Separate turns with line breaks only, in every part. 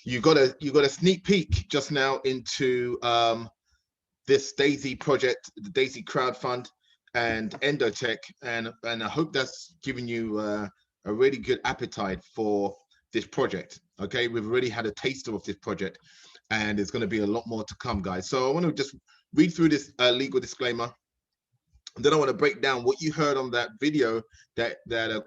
you got a sneak peek just now into this DAISY project, the DAISY crowdfund and Endotech, and I hope that's giving you a really good appetite for this project. Okay, we've already had a taster of this project, and there's going to be a lot more to come, guys. So I want to just read through this legal disclaimer. Then I want to break down what you heard on that video, that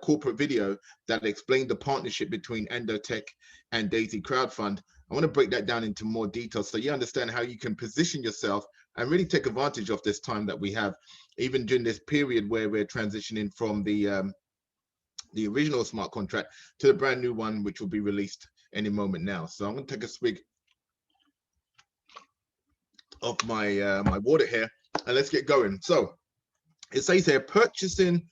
corporate video that explained the partnership between Endotech and DAISY crowdfund. I want to break that down into more detail so you understand how you can position yourself and really take advantage of this time that we have, even during this period where we're transitioning from the original smart contract to the brand new one, which will be released any moment now. So I'm going to take a swig of my my water here, and let's get going. So it says here, purchasing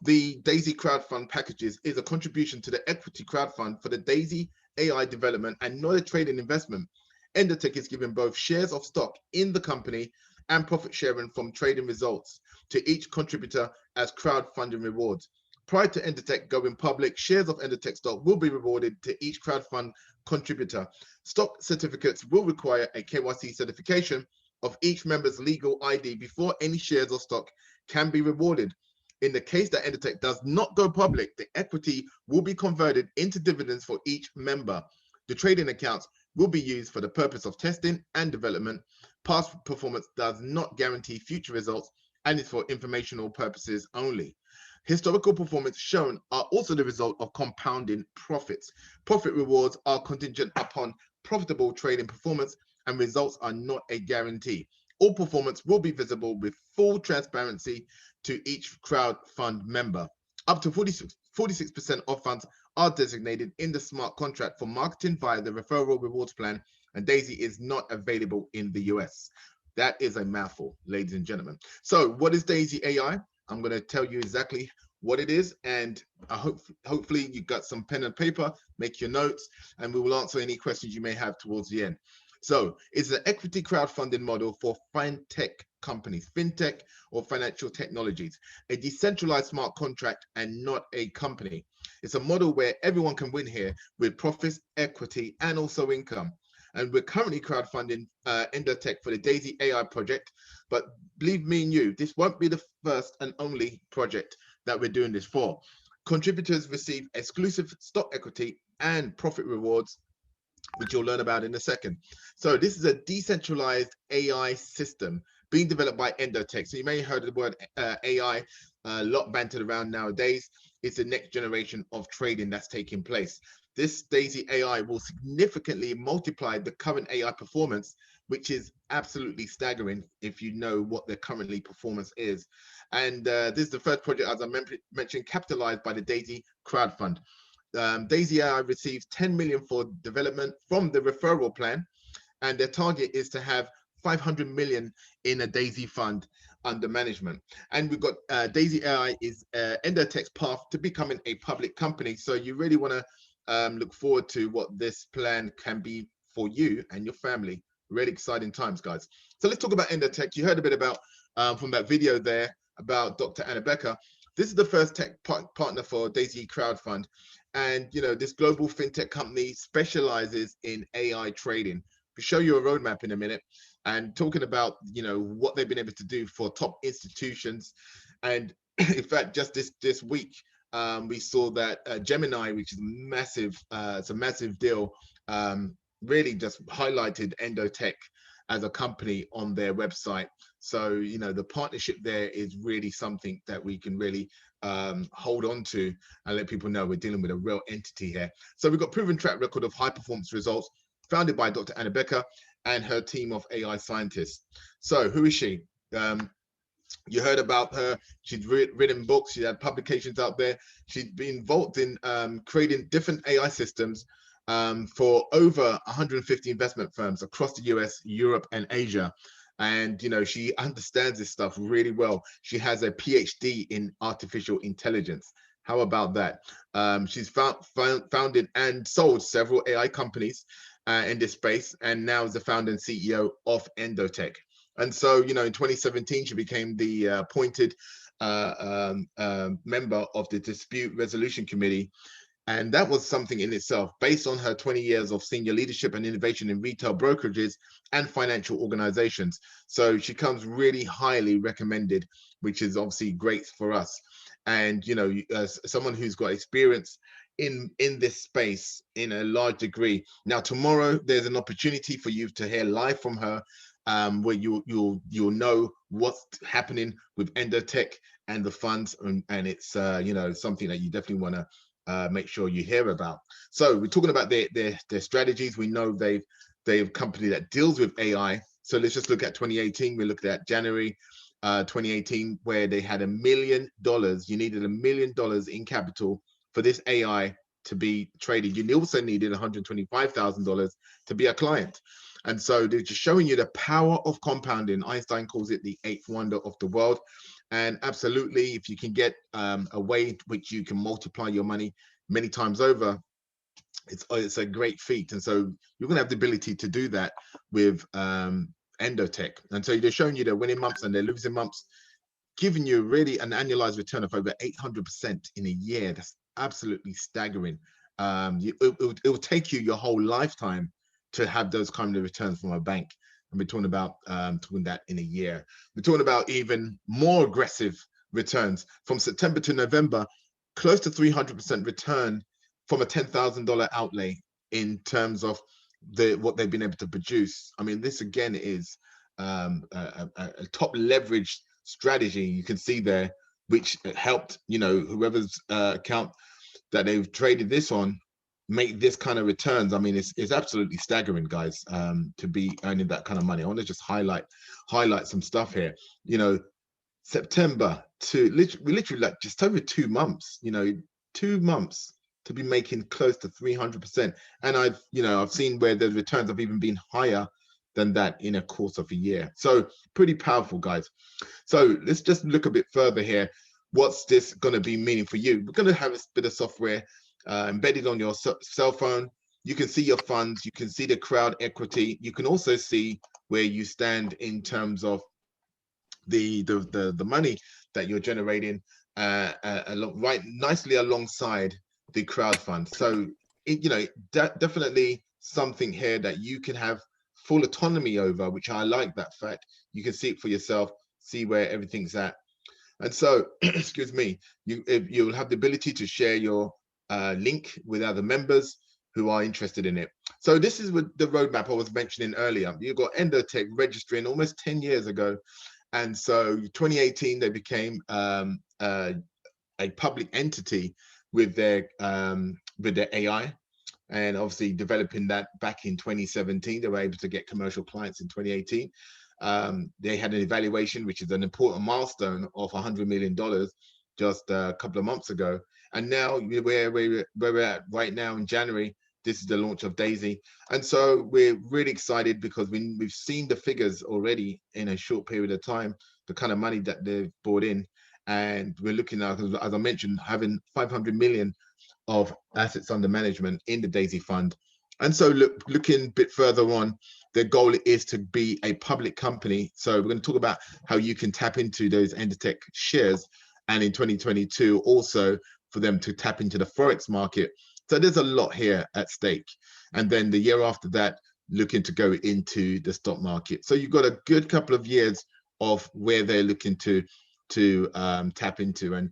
the DAISY crowdfund packages is a contribution to the equity crowdfund for the DAISY AI development and not a trading investment. Endotech is given both shares of stock in the company and profit sharing from trading results to each contributor as crowdfunding rewards. Prior to Endotech going public, shares of Endotech stock will be rewarded to each crowdfund contributor. Stock certificates will require a KYC certification of each member's legal ID before any shares or stock can be rewarded. In the case that Endotech does not go public, the equity will be converted into dividends for each member. The trading accounts will be used for the purpose of testing and development. Past performance does not guarantee future results and is for informational purposes only. Historical performance shown are also the result of compounding profits. Profit rewards are contingent upon profitable trading performance, and results are not a guarantee. All performance will be visible with full transparency to each crowdfund member. Up to 46% of funds are designated in the smart contract for marketing via the referral rewards plan, and DAISY is not available in the US. That is a mouthful, ladies and gentlemen. So what is DAISY AI? I'm going to tell you exactly what it is, and hopefully you got some pen and paper, make your notes, and we will answer any questions you may have towards the end. So it's an equity crowdfunding model for fintech companies, fintech or financial technologies, a decentralized smart contract and not a company. It's a model where everyone can win here with profits, equity, and also income. And we're currently crowdfunding Endotech for the DAISY AI project. But believe me and you, this won't be the first and only project that we're doing this for. Contributors receive exclusive stock equity and profit rewards, which you'll learn about in a second. So this is a decentralized AI system being developed by Endotech. So you may have heard of the word AI a lot bantered around nowadays. It's the next generation of trading that's taking place. This DAISY AI will significantly multiply the current AI performance, which is absolutely staggering if you know what the currently performance is. And this is the first project, as I mentioned, capitalized by the DAISY crowdfund. DAISY AI receives 10 million for development from the referral plan, and their target is to have 500 million in a DAISY fund under management. And we've got DAISY AI is Endotech's path to becoming a public company. So you really want to look forward to what this plan can be for you and your family. Really exciting times, guys. So let's talk about Endotech. You heard a bit about from that video there about Dr. Anna Becker. This is the first tech partner for DAISY crowdfund. And, you know, this global fintech company specializes in AI trading. We'll show you a roadmap in a minute and talking about, you know, what they've been able to do for top institutions. And in fact, just this week, we saw that Gemini, which is massive, it's a massive deal, really just highlighted Endotech as a company on their website. So, you know, the partnership there is really something that we can really hold on to and let people know we're dealing with a real entity here. So we've got proven track record of high performance results founded by Dr. Anna Becker and her team of AI scientists. So who is she? You heard about her. She's written books. She had publications out there. She's been involved in creating different AI systems for over 150 investment firms across the US, Europe, and Asia. And, you know, she understands this stuff really well. She has a PhD in artificial intelligence. How about that? She's founded and sold several AI companies in this space, and now is the founder and CEO of Endotech. And so, you know, in 2017, she became the appointed member of the Dispute Resolution Committee. And that was something in itself, based on her 20 years of senior leadership and innovation in retail brokerages and financial organizations. So she comes really highly recommended, which is obviously great for us. And, you know, as someone who's got experience in this space in a large degree. Now, tomorrow, there's an opportunity for you to hear live from her, where you'll know what's happening with Endotech and the funds, and it's you know, something that you definitely want to make sure you hear about. So we're talking about their strategies. We know they're a company that deals with AI. So let's just look at 2018. We looked at January 2018, where they had $1 million. You needed $1 million in capital for this AI to be traded. You also needed $125,000 to be a client. And so they're just showing you the power of compounding. Einstein calls it the eighth wonder of the world. And absolutely, if you can get a way which you can multiply your money many times over, it's a great feat. And so you're going to have the ability to do that with Endotech. And so they're showing you their winning months and their losing months, giving you really an annualized return of over 800% in a year. That's absolutely staggering. It will take you your whole lifetime to have those kind of returns from a bank. And we're talking about doing that in a year. We're talking about even more aggressive returns from September to November, close to 300% return from a $10,000 outlay in terms of what they've been able to produce. I mean, this again is a top leverage strategy you can see there, which helped, you know, whoever's account that they've traded this on make this kind of returns. I mean, it's absolutely staggering, guys, to be earning that kind of money. I want to just highlight some stuff here. You know, September to literally like just over 2 months, you know, 2 months to be making close to 300%. And I've seen where the returns have even been higher than that in a course of a year. So pretty powerful, guys. So let's just look a bit further here. What's this going to be meaning for you? We're going to have a bit of software embedded on your cell phone. You can see your funds. You can see the crowd equity. You can also see where you stand in terms of the money that you're generating right nicely alongside the crowd fund. So definitely something here that you can have full autonomy over, which I like that fact. You can see it for yourself, see where everything's at. And so, excuse me, you'll have the ability to share your link with other members who are interested in it. So this is with the roadmap I was mentioning earlier. You've got Endotech registering almost 10 years ago. And so 2018, they became a public entity with their AI, and obviously developing that back in 2017. They were able to get commercial clients in 2018. They had an evaluation, which is an important milestone, of $100 million just a couple of months ago. And now where we're at right now in January, this is the launch of D.AI.SY. And so we're really excited because we've seen the figures already in a short period of time, the kind of money that they've brought in. And we're looking at, as I mentioned, having 500 million of assets under management in the D.AI.SY fund. And so looking a bit further on, the goal is to be a public company. So we're going to talk about how you can tap into those Endotech shares, and in 2022 also for them to tap into the Forex market. So there's a lot here at stake. And then the year after that, looking to go into the stock market. So you've got a good couple of years of where they're looking to tap into. And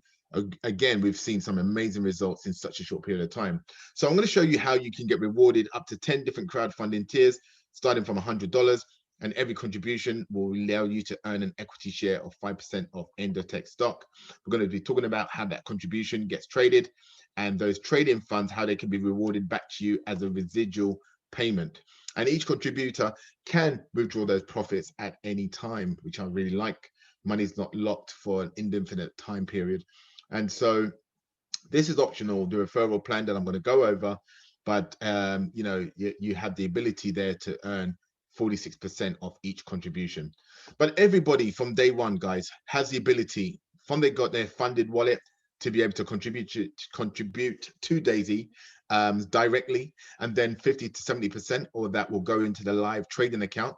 again, we've seen some amazing results in such a short period of time. So I'm going to show you how you can get rewarded up to 10 different crowdfunding tiers, starting from $100. And every contribution will allow you to earn an equity share of 5% of Endotech stock. We're going to be talking about how that contribution gets traded, and those trading funds, how they can be rewarded back to you as a residual payment. And each contributor can withdraw those profits at any time, which I really like. Money is not locked for an indefinite time period. And so this is optional, the referral plan that I'm going to go over, but you have the ability there to earn 46% of each contribution. But everybody from day one, guys, has the ability, from they got their funded wallet, to be able to contribute to D.AI.SY directly, and then 50 to 70% or that will go into the live trading account.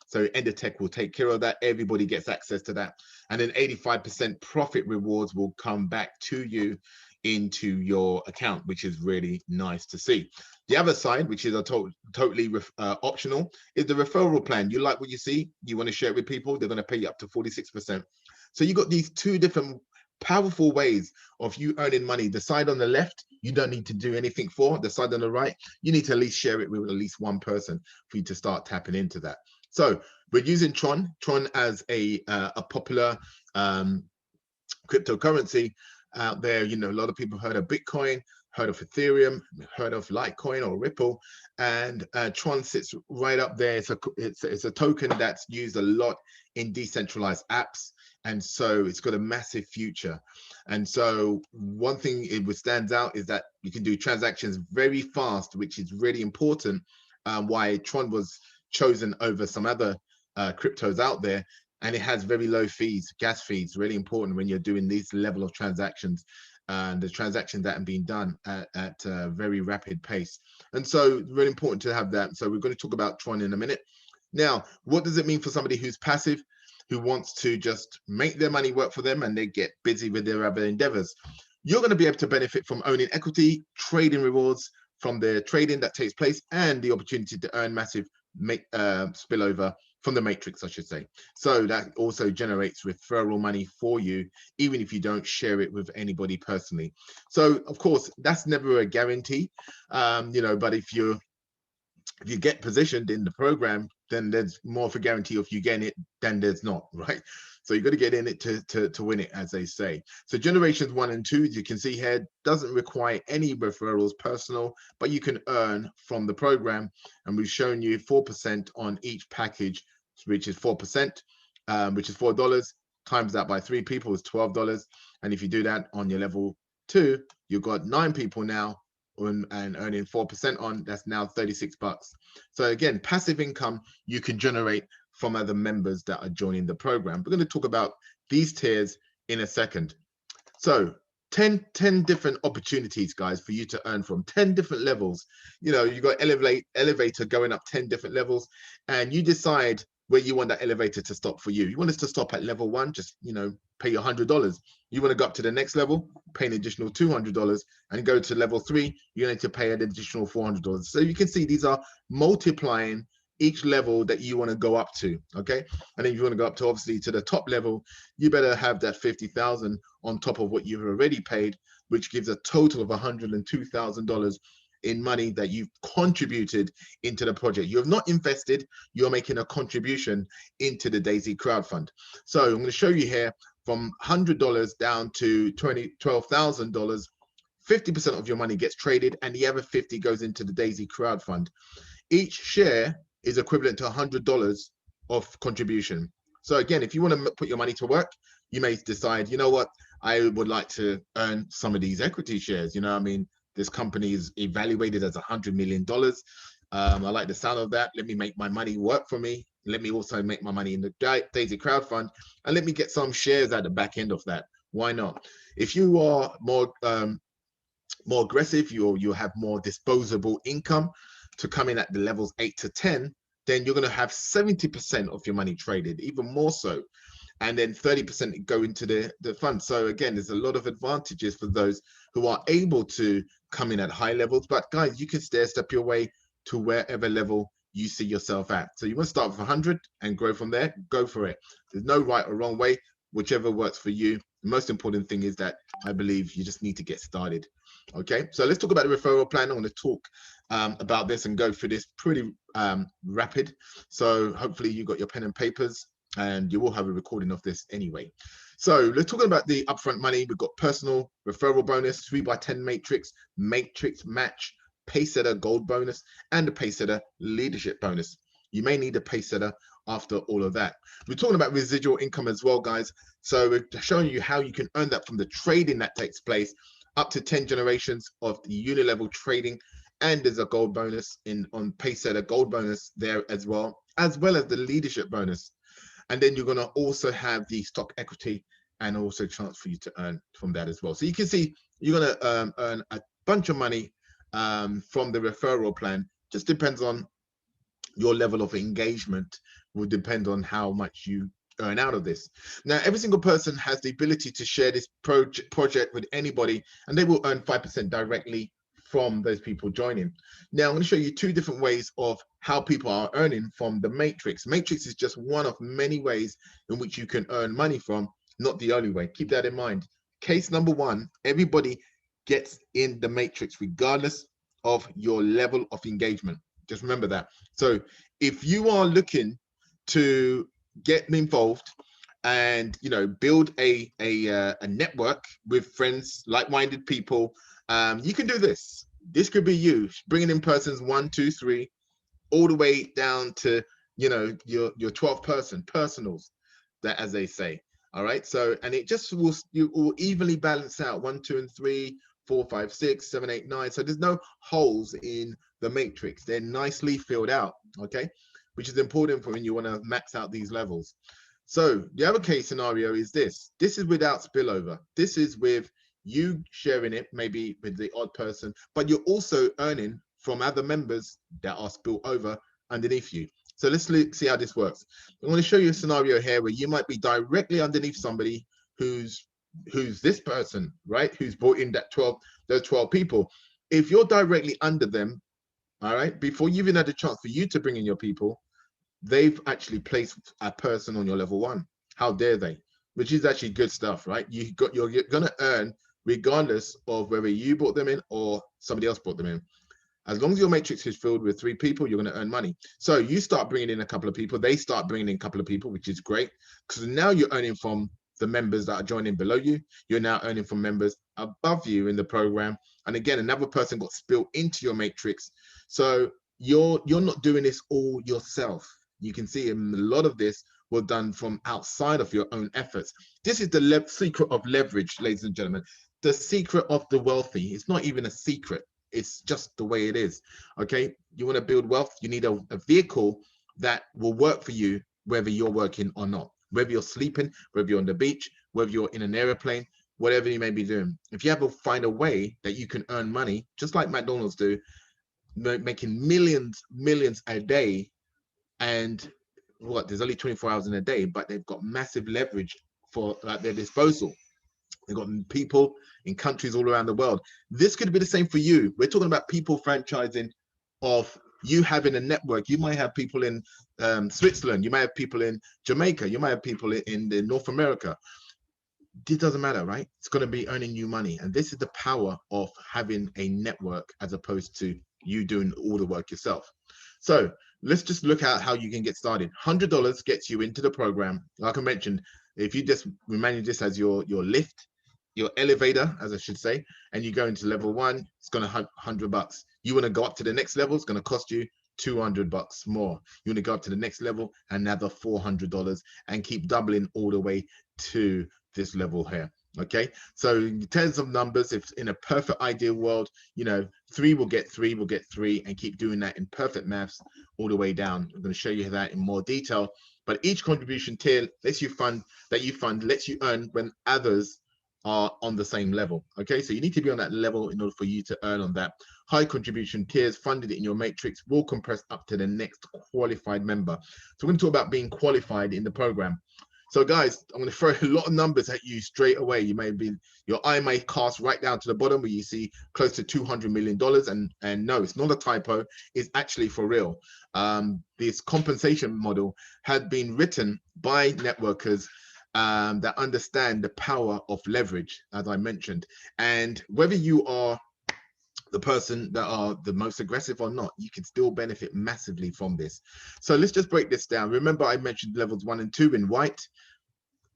So Endotech will take care of that. Everybody gets access to that. And then 85% profit rewards will come back to you into your account, which is really nice to see. The other side, which is a totally optional, is the referral plan. You like what you see, you want to share it with people, they're going to pay you up to 46%. So you got these two different powerful ways of you earning money. The side on the left, you don't need to do anything for. The side on the right, you need to at least share it with at least one person for you to start tapping into that. So we're using Tron as a popular cryptocurrency out there. You know, a lot of people heard of Bitcoin, heard of Ethereum, heard of Litecoin or Ripple, and Tron sits right up there. It's a token that's used a lot in decentralized apps, and so it's got a massive future. And so one thing it stands out is that you can do transactions very fast, which is really important. Why Tron was chosen over some other cryptos out there. And it has very low fees, gas fees, really important when you're doing these level of transactions, and the transactions that are being done at a very rapid pace. And so really important to have that. So we're going to talk about Tron in a minute. Now, what does it mean for somebody who's passive, who wants to just make their money work for them and they get busy with their other endeavors? You're going to be able to benefit from owning equity, trading rewards from the trading that takes place, and the opportunity to earn massive spillover from the matrix, I should say. So that also generates referral money for you, even if you don't share it with anybody personally. So of course, that's never a guarantee, you know, but if you get positioned in the program, then there's more of a guarantee of you getting it than there's not, right? So you got to get in it to win it, as they say. So generations 1 and 2, as you can see here, doesn't require any referrals personal, but you can earn from the program. And we've shown you 4% on each package, which is 4%, which is $4. Times that by 3 people is $12. And if you do that on your level 2, you've got 9 people now and earning 4% on, that's now $36. So again, passive income you can generate from other members that are joining the program. We're going to talk about these tiers in a second. So 10 different opportunities, guys, for you to earn from 10 different levels. You know, you got elevator going up 10 different levels, and you decide where you want that elevator to stop for you. You want us to stop at level 1, just, you know, pay your $100. You want to go up to the next level, pay an additional $200, and go to level 3, you need to pay an additional $400. So you can see these are multiplying each level that you want to go up to. Okay, and then if you want to go up to, obviously, to the top level, you better have that 50,000 on top of what you've already paid, which gives a total of $102,000 in money that you've contributed into the project. You have not invested, you're making a contribution into the D.A.I.SY crowdfund. So I'm going to show you here from $100 down to $12,000, 50% of your money gets traded, and the other 50 goes into the D.A.I.SY crowdfund. Each share is equivalent to $100 of contribution. So again, if you want to put your money to work, you may decide, you know what, I would like to earn some of these equity shares. You know, I mean, this company is evaluated as $100 million. I like the sound of that. Let me make my money work for me. Let me also make my money in the D.A.I.SY crowdfund, and let me get some shares at the back end of that. Why not? If you are more aggressive, you have more disposable income to come in at the levels 8 to 10, then you're going to have 70% of your money traded, even more so. And then 30% go into the fund. So again, there's a lot of advantages for those who are able to come in at high levels. But guys, you can step your way to wherever level you see yourself at. So you want to start with 100 and grow from there, go for it. There's no right or wrong way, whichever works for you. The most important thing is that I believe you just need to get started. Okay, so let's talk about the referral plan. I'm going to talk about this and go through this pretty rapid. So hopefully you got your pen and papers, and you will have a recording of this anyway. So let's talk about the upfront money. We've got personal referral bonus, 3x10 matrix match, Pacesetter gold bonus, and the Pacesetter leadership bonus. You may need a Pacesetter after all of that. We're talking about residual income as well, guys. So we're showing you how you can earn that from the trading that takes place, up to 10 generations of the unilevel trading, and there's a gold bonus on Pacesetter gold bonus there as well as the leadership bonus. And then you're going to also have the stock equity and also chance for you to earn from that as well. So you can see you're going to earn a bunch of money from the referral plan. Just depends on your level of engagement, will depend on how much you earn out of this. Now, every single person has the ability to share this project with anybody, and they will earn 5% directly from those people joining. Now, I'm going to show you two different ways of how people are earning from the matrix. Matrix is just one of many ways in which you can earn money from, not the only way. Keep that in mind. Case number one, everybody gets in the matrix regardless of your level of engagement. Just remember that. So if you are looking to get involved and build a network with friends, like-minded people, you can do this. This could be you bringing in persons 1, 2, 3, all the way down to your 12 person personals, that as they say. All right, so and it just will evenly balance out 1, 2, and 3, 4, 5, 6, 7, 8, 9. So there's no holes in the matrix. They're nicely filled out. Okay, which is important for when you want to max out these levels. So the other case scenario is this. This is without spillover. This is with you sharing it, maybe with the odd person, but you're also earning from other members that are spilled over underneath you. So let's see how this works. I'm going to show you a scenario here where you might be directly underneath somebody who's this person, right? Who's brought in those 12 people. If you're directly under them, all right, before you even had a chance for you to bring in your people, they've actually placed a person on your level 1. How dare they? Which is actually good stuff, right? You're going to earn regardless of whether you brought them in or somebody else brought them in. As long as your matrix is filled with 3 people, you're going to earn money. So you start bringing in a couple of people, they start bringing in a couple of people, which is great, because now you're earning from the members that are joining below you. You're now earning from members above you in the program. And again, another person got spilled into your matrix. So you're not doing this all yourself. You can see a lot of this was done from outside of your own efforts. This is the secret of leverage, ladies and gentlemen. The secret of the wealthy. It's not even a secret. It's just the way it is. Okay, you want to build wealth, you need a vehicle that will work for you whether you're working or not, whether you're sleeping, whether you're on the beach, whether you're in an airplane, whatever you may be doing. If you ever find a way that you can earn money just like McDonald's do, making millions a day, and there's only 24 hours in a day, but they've got massive leverage at their disposal. They've got people in countries all around the world. This could be the same for you. We're talking about people franchising, of you having a network. You might have people in Switzerland. You might have people in Jamaica. You might have people in North America. It doesn't matter, right? It's going to be earning you money. And this is the power of having a network as opposed to you doing all the work yourself. So let's just look at how you can get started. $100 gets you into the program. Like I mentioned, if you just manage this as your lift, your elevator, as I should say, and you go into level 1, it's going to $100. You want to go up to the next level, it's going to cost you $200 more. You want to go up to the next level, another $400, and keep doubling all the way to this level here. Okay, so in terms of numbers, if in a perfect ideal world, 3 will get 3 will get 3, and keep doing that in perfect maths all the way down. I'm going to show you that in more detail, but each contribution tier lets you lets you earn when others are on the same level. Okay, so you need to be on that level in order for you to earn on that. High contribution tiers funded in your matrix will compress up to the next qualified member. So we're going to talk about being qualified in the program. So guys, I'm going to throw a lot of numbers at you straight away. Your eye may cast right down to the bottom where you see close to $200 million, and no, it's not a typo. It's actually for real. This compensation model had been written by networkers that understand the power of leverage, as I mentioned. And whether you are the person that are the most aggressive or not, you can still benefit massively from this. So let's just break this down. Remember, I mentioned levels 1 and 2 in white.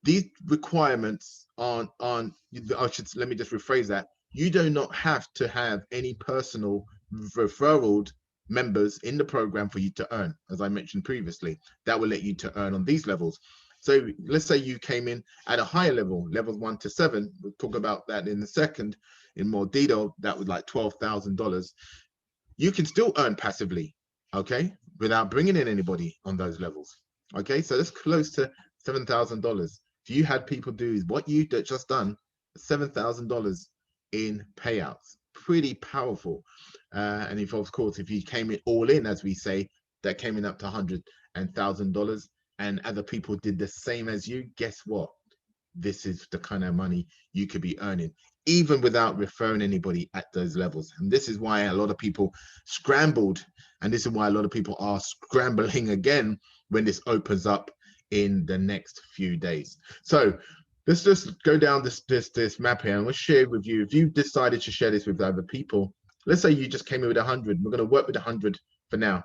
These requirements let me just rephrase that. You do not have to have any personal referral members in the program for you to earn, as I mentioned previously. That will let you to earn on these levels. So let's say you came in at a higher level, levels 1 to 7. We'll talk about that in a second in more detail. That was like $12,000. You can still earn passively, okay, without bringing in anybody on those levels. Okay, so that's close to $7,000. If you had people do what you just done, $7,000 in payouts, pretty powerful. And if, of course, if you came in all in, as we say, that came in up to $100,000, and other people did the same as you, guess what? This is the kind of money you could be earning, even without referring anybody at those levels. And this is why a lot of people scrambled, and this is why a lot of people are scrambling again when this opens up in the next few days. So let's just go down this map here, and we'll share with you. If you decided to share this with other people, let's say you just came in with 100. We're going to work with 100 for now.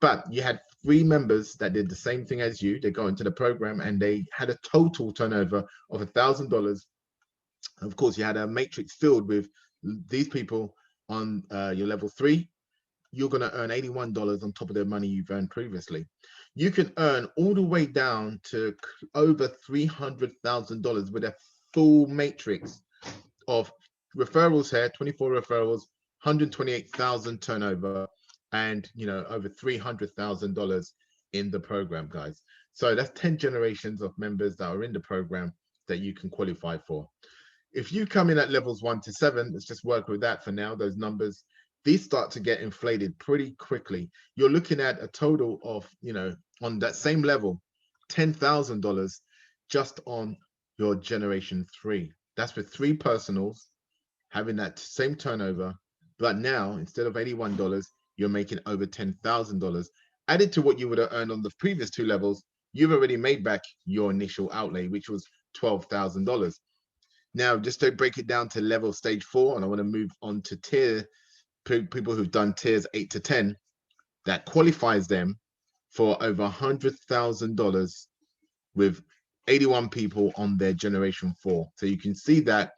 But you had 3 members that did the same thing as you. They got into the program and they had a total turnover of $1,000. Of course, you had a matrix filled with these people on your level 3. You're going to earn $81 on top of the money you've earned previously. You can earn all the way down to over $300,000 with a full matrix of referrals here, 24 referrals, 128,000 turnover, and over $300,000 in the program, guys. So that's 10 generations of members that are in the program that you can qualify for. If you come in at levels 1 to 7, let's just work with that for now. Those numbers, these start to get inflated pretty quickly. You're looking at a total of, on that same level, $10,000 just on your generation 3. That's with 3 personals having that same turnover. But now, instead of $81, you're making over $10,000. Added to what you would have earned on the previous 2 levels, you've already made back your initial outlay, which was $12,000. Now, just to break it down to level stage 4, and I want to move on to tier people who've done tiers 8 to 10, that qualifies them for over $100,000 with 81 people on their generation 4. So you can see that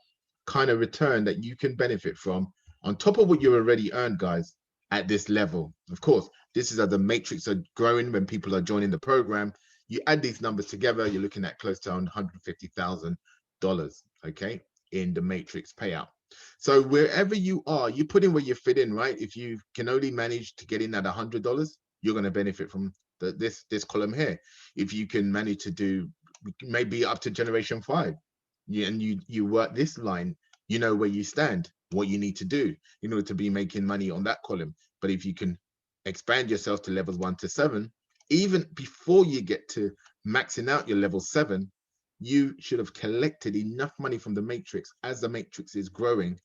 kind of return that you can benefit from on top of what you already earned, guys, at this level. Of course, this is as the matrix are growing when people are joining the program. You add these numbers together, you're looking at close to $150,000, okay, in the matrix payout. So wherever you are, you put in where you fit in, right? If you can only manage to get in at $100, you're going to benefit from this column here. If you can manage to do maybe up to generation 5, and you work this line, you know where you stand, what you need to do in order to be making money on that column. But if you can expand yourself to levels 1 to 7, even before you get to maxing out your level 7, you should have collected enough money from the matrix as the matrix is growing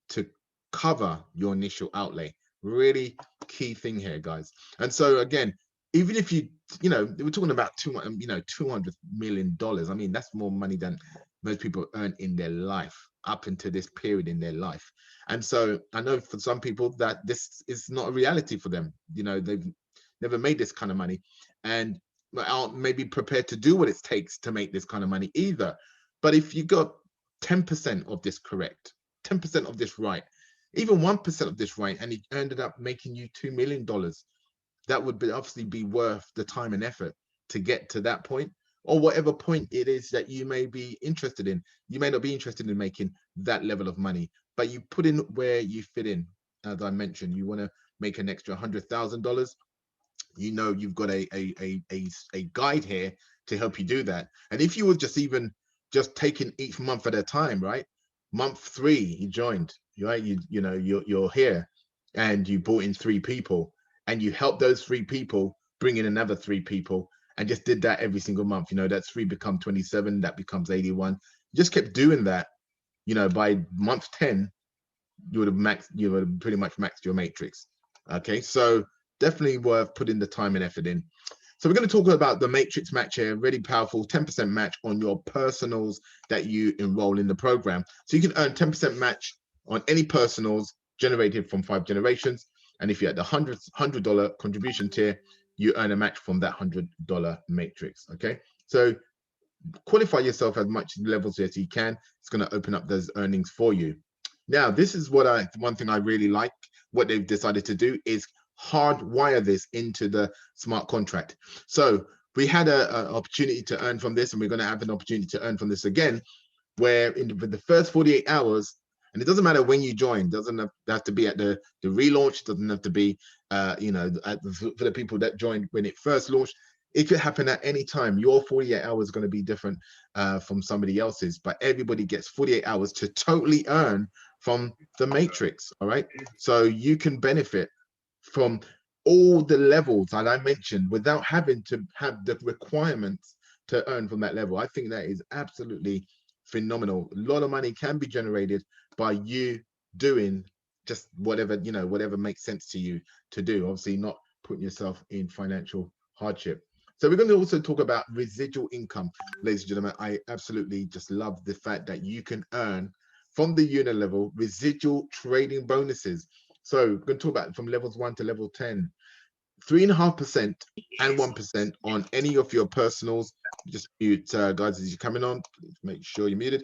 to cover your initial outlay. Really key thing here, guys. And so again, even if we're talking about $200 million. I mean, that's more money than most people earn in their life up until this period in their life. And so I know for some people that this is not a reality for them. They've never made this kind of money, and aren't maybe prepared to do what it takes to make this kind of money either. But if you got 10% of this correct, 10% of this right, even 1% of this right, and it ended up making you $2 million, that would obviously be worth the time and effort to get to that point, or whatever point it is that you may be interested in. You may not be interested in making that level of money, but you put in where you fit in. As I mentioned, you want to make an extra $100,000. You've got a guide here to help you do that. And if you were just taking each month at a time, right? Month 3, you joined, right? You're here, and you brought in 3 people, and you helped those 3 people bring in another 3 people, and just did that every single month. That 3 become 27, that becomes 81. Just kept doing that. By month 10, you would have pretty much maxed your matrix. Okay, so definitely worth putting the time and effort in. So we're going to talk about the matrix match here. Really powerful 10% match on your personals that you enroll in the program. So you can earn 10% match on any personals generated from 5 generations. And if you're at the $100 contribution tier, you earn a match from that $100 matrix. Okay, so qualify yourself as much levels as you can. It's going to open up those earnings for you. Now, this is one thing I really like. What they've decided to do is hardwire this into the smart contract. So we had an opportunity to earn from this, and we're going to have an opportunity to earn from this again, where in the first 48 hours, and it doesn't matter when you join, it doesn't have to be at the relaunch, it doesn't have to be for the people that joined when it first launched. It could happen at any time. Your 48 hours is going to be different from somebody else's, but everybody gets 48 hours to totally earn from the matrix. All right, so you can benefit from all the levels that I mentioned without having to have the requirements to earn from that level. I think that is absolutely phenomenal. A lot of money can be generated by you doing just whatever, you know, whatever makes sense to you to do. Obviously not putting yourself in financial hardship. So we're going to also talk about residual income, ladies and gentlemen. I absolutely just love the fact that you can earn from the unit level residual trading bonuses. So we're going to talk about from levels 1 to level 10. 3.5% and 1% on any of your personals. Just mute guys as you're coming on. Please make sure you're muted.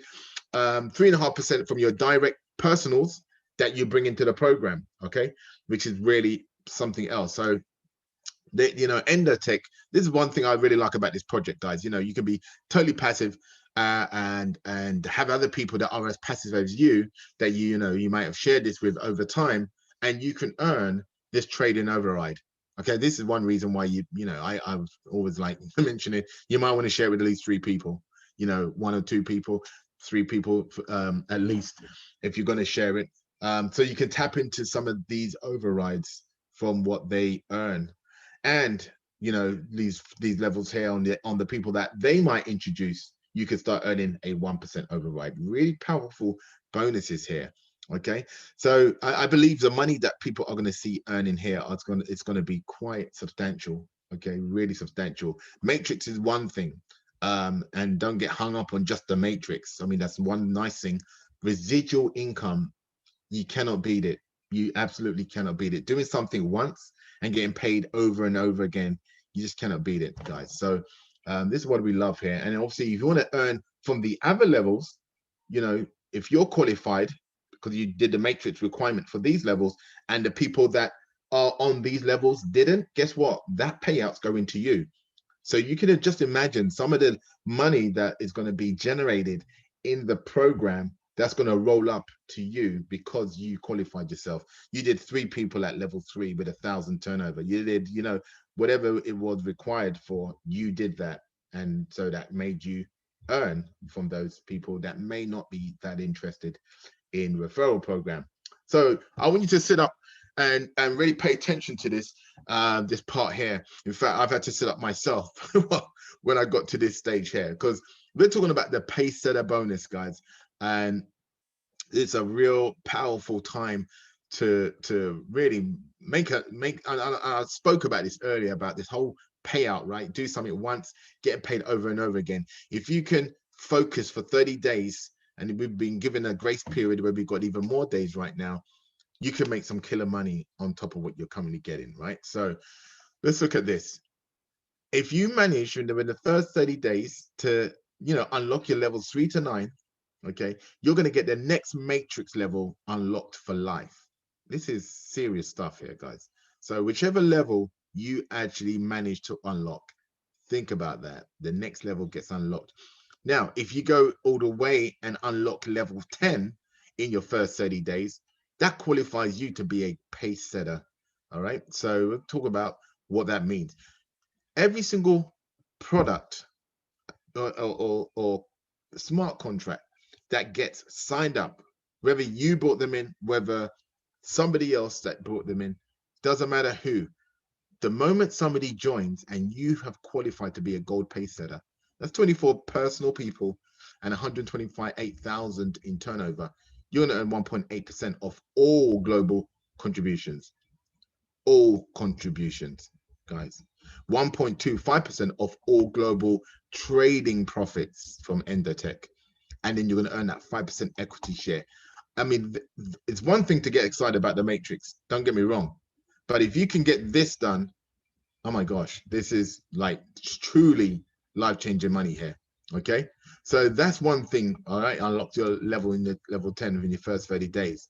3.5% from your direct personals that you bring into the program, okay, which is really something else. So you know, Endotech, this is one thing I really like about this project, guys. You know, you can be totally passive and have other people that are as passive as you, that you know, you might have shared this with over time, and you can earn this trading override. Okay, this is one reason why you know, I've always like mentioning you might want to share it with at least 3 people, you know, 1 or 2 people, 3 people at least, if you're going to share it, so you can tap into some of these overrides from what they earn. And you know, these levels here on the people that they might introduce, you could start earning a 1% override. Really powerful bonuses here. Okay, so I believe the money that people are going to see earning here it's going to be quite substantial. Okay, really substantial. Matrix is one thing, and don't get hung up on just the matrix. I mean, that's one nice thing. Residual income, you cannot beat it. You absolutely cannot beat it. Doing something once and getting paid over and over again, you just cannot beat it, guys. So this is what we love here. And obviously, if you want to earn from the other levels, you know, if you're qualified because you did the matrix requirement for these levels, and the people that are on these levels didn't, guess what? That payout's going to you. So you can just imagine some of the money that is going to be generated in the program that's going to roll up to you because you qualified yourself. You did 3 people at level 3 with 1,000 turnover. You did, you know, whatever it was required for, you did that. And so that made you earn from those people that may not be that interested in referral program. So I want you to sit up and really pay attention to this this part here. In fact, I've had to sit up myself when I got to this stage here, because we're talking about the pace setter bonus, guys, and it's a real powerful time to really make I spoke about this earlier, about this whole payout, right? Do something once, get paid over and over again. If you can focus for 30 days, and we've been given a grace period where we've got even more days right now, you can make some killer money on top of what you're currently getting, right? So let's look at this. If you manage in the first 30 days to, you know, unlock your levels 3 to 9, okay, you're going to get the next matrix level unlocked for life. This is serious stuff here, guys. So whichever level you actually manage to unlock, think about that. The next level gets unlocked. Now, if you go all the way and unlock level 10 in your first 30 days, that qualifies you to be a pace setter. All right. So we'll talk about what that means. Every single product or smart contract that gets signed up, whether you brought them in, whether somebody else that brought them in, doesn't matter who. The moment somebody joins and you have qualified to be a gold pace setter, that's 24 personal people and 125,800 in turnover. You're going to earn 1.8% of all global contributions. All contributions, guys. 1.25% of all global trading profits from Endotech. And then you're going to earn that 5% equity share. I mean, it's one thing to get excited about the matrix. Don't get me wrong. But if you can get this done, oh my gosh, this is like truly life-changing money here. Okay, so that's one thing. All right, unlock your level in the level 10 in your first 30 days.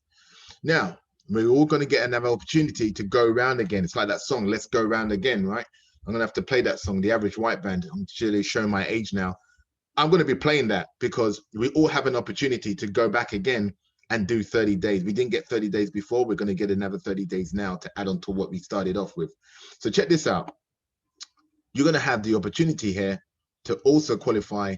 Now we're all going to get another opportunity to go around again. It's like that song, Let's Go Round Again, right? I'm gonna have to play that song, The Average White Band. I'm actually showing my age now. I'm going to be playing that because we all have an opportunity to go back again and do 30 days. We didn't get 30 days before. We're going to get another 30 days now to add on to what we started off with. So check this out. You're going to have the opportunity here to also qualify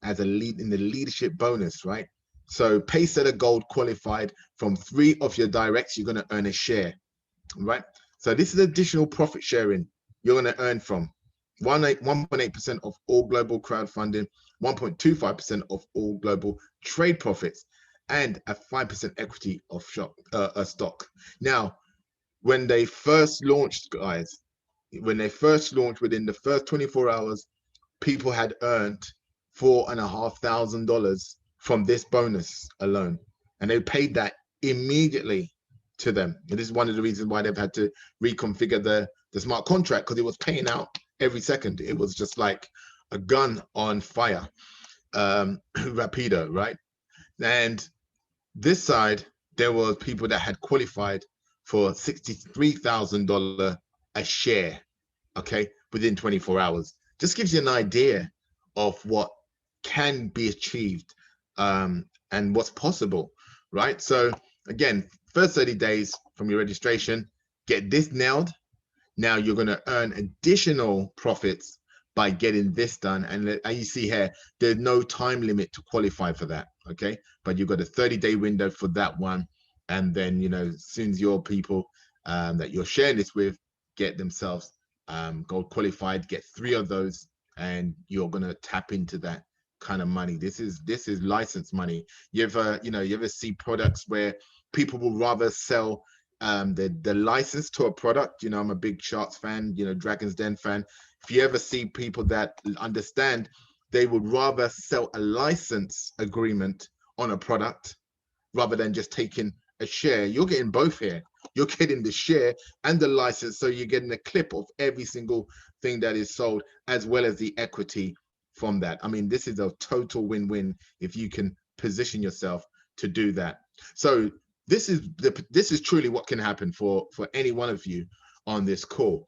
as a lead in the leadership bonus, right? So pace setter gold qualified from 3 of your directs, you're going to earn a share, right? So this is additional profit sharing you're going to earn from 1.8% of all global crowdfunding, 1.25% of all global trade profits, and a 5% equity of stock. Now, when they first launched, guys, when they first launched, within the first 24 hours, people had earned $4,500 from this bonus alone, and they paid that immediately to them. And this is one of the reasons why they've had to reconfigure the smart contract, because it was paying out every second. It was just like a gun on fire, rapido, right? And this side, there were people that had qualified for $63,000 a share, okay, within 24 hours. Just gives you an idea of what can be achieved and what's possible, right? So again, first 30 days from your registration, get this nailed. Now you're going to earn additional profits by getting this done. And as you see here, there's no time limit to qualify for that, okay? But you've got a 30-day window for that one. And then, you know, as soon as your people that you're sharing this with get themselves gold qualified, get 3 of those, and you're going to tap into that kind of money. This is licensed money. You ever see products where people will rather sell the license to a product? You know, I'm a big Sharks fan, you know, Dragon's Den fan. If you ever see people that understand, they would rather sell a license agreement on a product rather than just taking a share. You're getting both here. You're getting the share and the license, so you're getting a clip of every single thing that is sold, as well as the equity from that. I mean, this is a total win-win if you can position yourself to do that. So this is truly what can happen for any one of you on this call.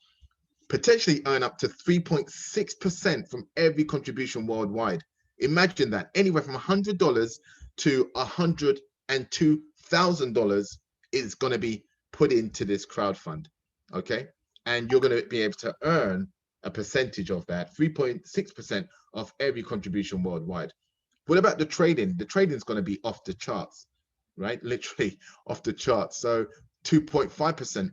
Potentially earn up to 3.6% from every contribution worldwide. Imagine that, anywhere from $100 to $102,000 is going to be put into this crowdfund, okay? And you're going to be able to earn a percentage of that, 3.6% of every contribution worldwide. What about the trading? The trading is going to be off the charts, right? Literally off the charts. So 2.5%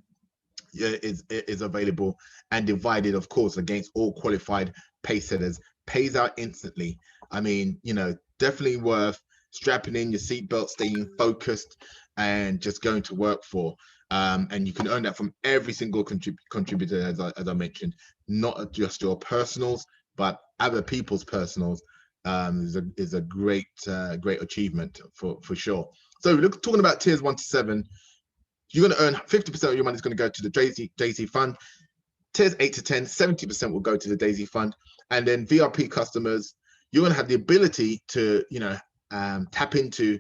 is available, and divided, of course, against all qualified pay setters. Pays out instantly. I mean, you know, definitely worth strapping in your seatbelt, staying focused, and just going to work for. And you can earn that from every single contributor, as I mentioned, not just your personals, but other people's personals. Is a great achievement for sure. So look, talking about tiers 1 to 7, you're going to earn 50% of your money is going to go to the D.AI.SY fund. Tiers 8 to 10, 70% will go to the D.AI.SY fund. And then VIP customers, you're going to have the ability to, you know, tap into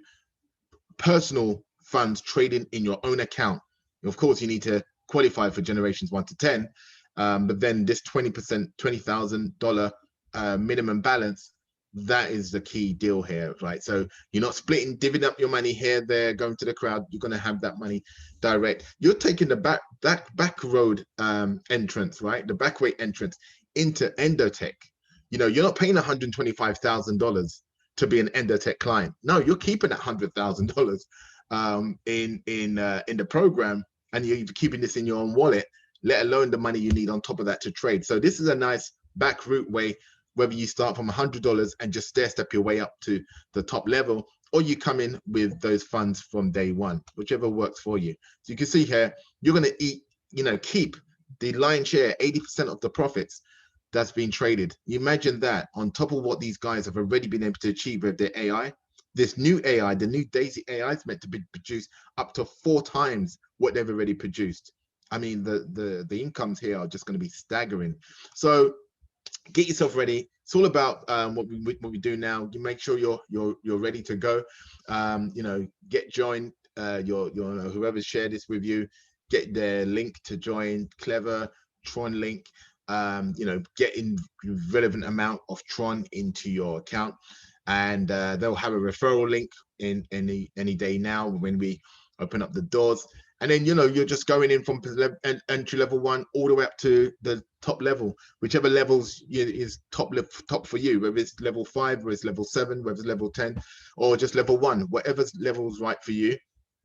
personal funds trading in your own account. Of course, you need to qualify for generations 1 to 10, but then this 20%, $20,000 minimum balance, that is the key deal here, right? So you're not splitting, divvying up your money here, there, going to the crowd. You're going to have that money direct. You're taking the back road entrance, right? The back way entrance into Endotech. You know, you're not paying $125,000 to be an Endotech client. No, you're keeping that $100,000 in the program, and you're keeping this in your own wallet, let alone the money you need on top of that to trade. So this is a nice back route way, whether you start from $100 and just stair step your way up to the top level, or you come in with those funds from day one, whichever works for you. So you can see here, you're going to keep the lion's share, 80% of the profits that's been traded. You imagine that on top of what these guys have already been able to achieve with their AI. This new AI, the new D.AI.SY AI, is meant to be produced up to 4 times what they've already produced. I mean, the incomes here are just going to be staggering. So get yourself ready. It's all about what we do now. You make sure you're ready to go. You know, get joined. Whoever's shared this with you, get their link to join. Clever Tron link. You know, get in relevant amount of Tron into your account, and they'll have a referral link in any day now when we open up the doors. And then, you know, you're just going in from entry level 1 all the way up to the top level, whichever levels is top for you, whether it's level 5, whether it's level 7, whether it's level 10, or just level 1, whatever level's right for you.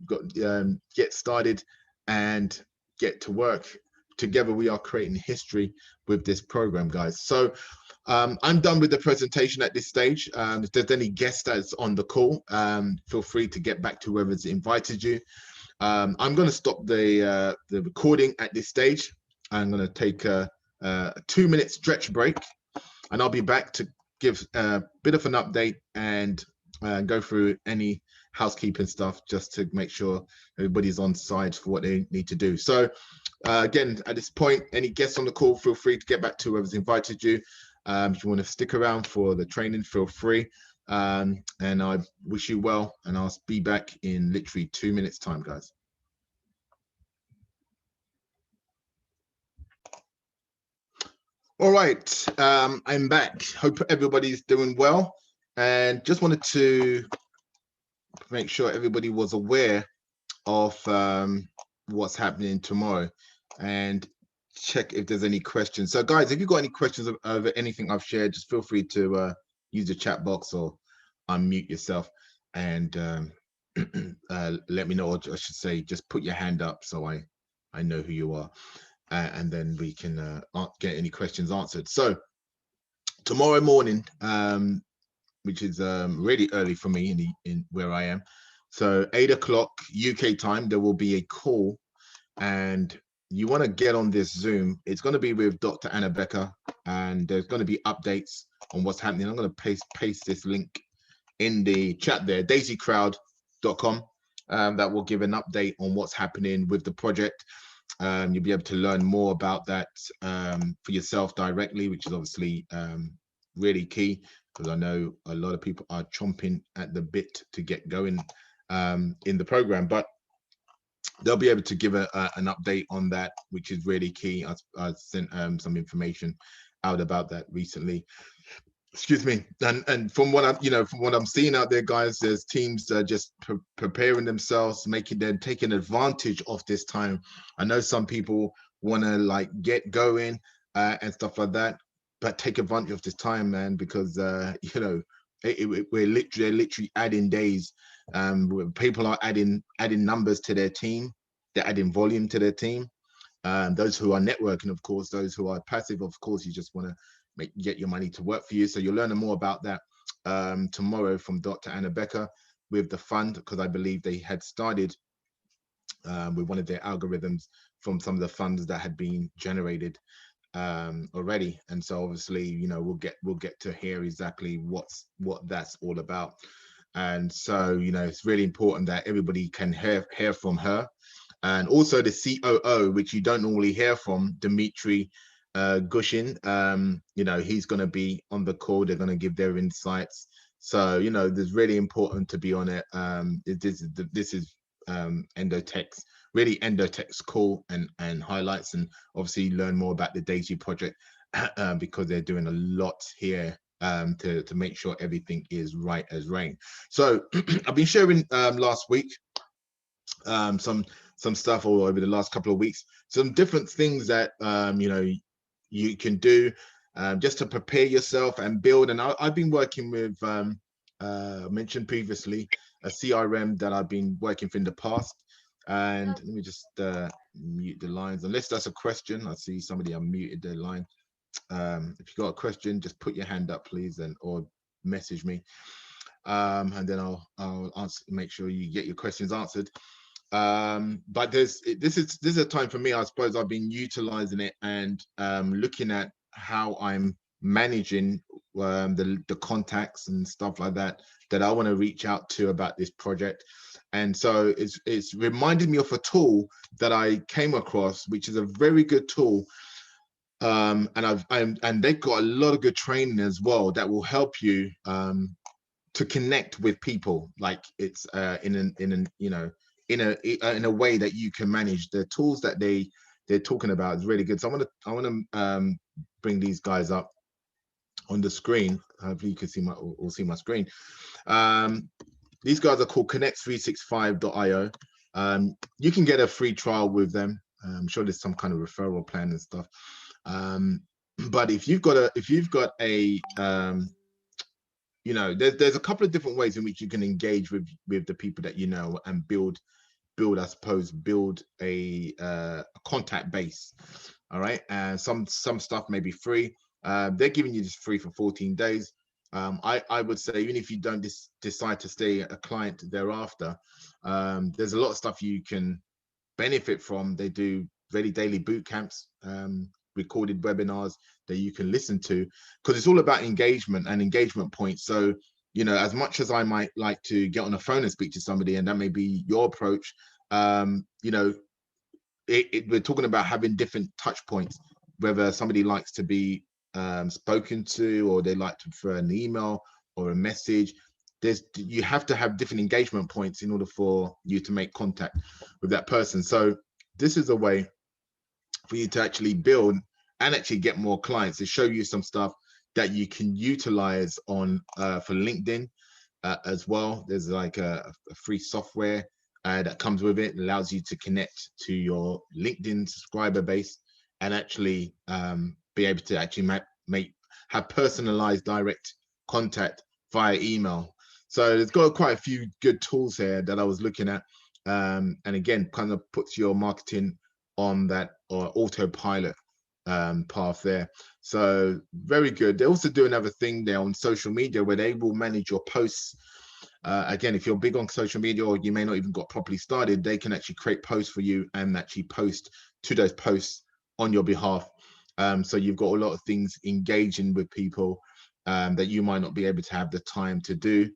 You've got get started and get to work together. We are creating history with this program, guys. So I'm done with the presentation at this stage. If there's any guests that's on the call, feel free to get back to whoever's invited you. I'm going to stop the recording at this stage. I'm going to take a 2-minute stretch break, and I'll be back to give a bit of an update and go through any housekeeping stuff just to make sure everybody's on side for what they need to do. So again, at this point, any guests on the call, feel free to get back to whoever's invited you. If you want to stick around for the training, feel free. And I wish you well, and I'll be back in literally 2 minutes time, guys. All right, I'm back. Hope everybody's doing well, and just wanted to make sure everybody was aware of what's happening tomorrow and check if there's any questions. So guys, if you've got any questions over anything I've shared, just feel free to use the chat box or unmute yourself and let me know, or I should say just put your hand up so I know who you are, and then we can get any questions answered. So tomorrow morning, which is really early for me in where I am, so 8 o'clock UK time, there will be a call, and you want to get on this Zoom. It's going to be with Dr. Anna Becker, and there's going to be updates on what's happening. I'm going to paste this link in the chat there, daisycrowd.com. That will give an update on what's happening with the project. You'll be able to learn more about that for yourself directly, which is obviously really key, because I know a lot of people are chomping at the bit to get going in the program, but they'll be able to give an update on that, which is really key. I sent some information out about that recently. Excuse me. And from what I'm seeing out there, guys, there's teams that are just preparing themselves, taking advantage of this time. I know some people want to like get going and stuff like that, but take advantage of this time, man, because they're literally adding days. People are adding numbers to their team. They're adding volume to their team. Those who are networking, of course, those who are passive, of course, you just want to get your money to work for you. So you'll learn more about that tomorrow from Dr. Anna Becker with the fund, because I believe they had started with one of their algorithms from some of the funds that had been generated already. And so obviously, we'll get to hear exactly what that's all about. And so, it's really important that everybody can hear from her. And also the COO, which you don't normally hear from, Dimitri Gushin, he's going to be on the call. They're going to give their insights. So, there's really important to be on it. This is Endotech's call and highlights, and obviously learn more about the DAISY project because they're doing a lot here to make sure everything is right as rain. So I've been sharing last week some stuff all over the last couple of weeks, some different things that you can do just to prepare yourself and build. And I've been working with mentioned previously a CRM that I've been working for in the past. And let me just mute the lines, unless that's a question. I see somebody unmuted their line. If you got a question, just put your hand up, please, or message me, and then I'll answer, make sure you get your questions answered. But this is a time for me. I suppose I've been utilizing it and looking at how I'm managing the contacts and stuff like that I want to reach out to about this project. And so it's reminded me of a tool that I came across, which is a very good tool. And they've got a lot of good training as well that will help you to connect with people. Like it's in a way that you can manage the tools that they're talking about is really good. So I want to bring these guys up on the screen. Hopefully you can see my screen. These guys are called connect365.io. You can get a free trial with them. I'm sure there's some kind of referral plan and stuff. But if you've got a there's a couple of different ways in which you can engage with the people that and build build, I suppose, build a contact base. All right, and some stuff may be free. They're giving you this free for 14 days. I would say even if you don't decide to stay a client thereafter, there's a lot of stuff you can benefit from. They do very daily boot camps, recorded webinars that you can listen to, because it's all about engagement and engagement points. So, you know, as much as I might like to get on the phone and speak to somebody, and that may be your approach, you know, we're talking about having different touch points, whether somebody likes to be spoken to, or they like to prefer an email or a message. You have to have different engagement points in order for you to make contact with that person. So this is a way for you to actually build and actually get more clients, to show you some stuff that you can utilize on for LinkedIn as well. There's like a free software that comes with it, allows you to connect to your LinkedIn subscriber base and actually be able to actually have personalized direct contact via email. So there's got quite a few good tools here that I was looking at, and again, kind of puts your marketing on that or autopilot path there. So very good. They also do another thing there on social media where they will manage your posts. Again, if you're big on social media, or you may not even got properly started, they can actually create posts for you and actually post to those posts on your behalf. So you've got a lot of things engaging with people that you might not be able to have the time to do.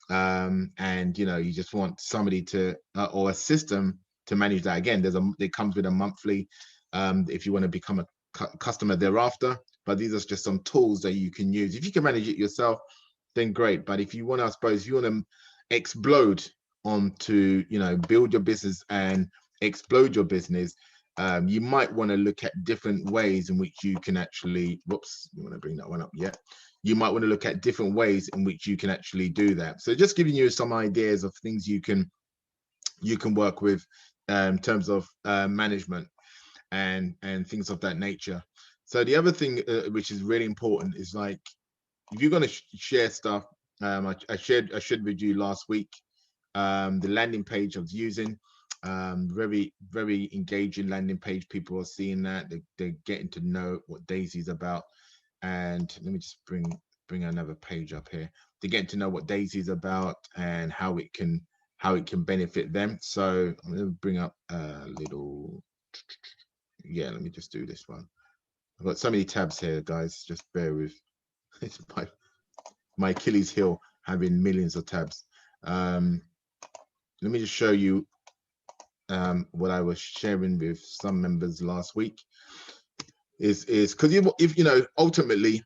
And you know, you just want somebody to or a system to manage that. Again, it comes with a monthly if you want to become a customer thereafter, but these are just some tools that you can use. If you can manage it yourself, then great. But if you want to, I suppose, if you want to explode onto, you know, build your business and explode your business, you might want to look at different ways in which you can actually, whoops, you want to bring that one up? Yeah. You might want to look at different ways in which you can actually do that. So just giving you some ideas of things you can work with in terms of management and things of that nature. So the other thing which is really important is, like, if you're going to share stuff, I shared with you last week the landing page I was using. Very engaging landing page. People are seeing that, they're getting to know what D.AI.SY is about. And let me just bring another page up here. They're getting to know what D.AI.SY is about and how it can benefit them. So I'm going to bring up a little, yeah, let me just do this one. I've got so many tabs here, guys, just bear with. It's my Achilles heel, having millions of tabs. Let me just show you what I was sharing with some members last week. Is because if you know, ultimately,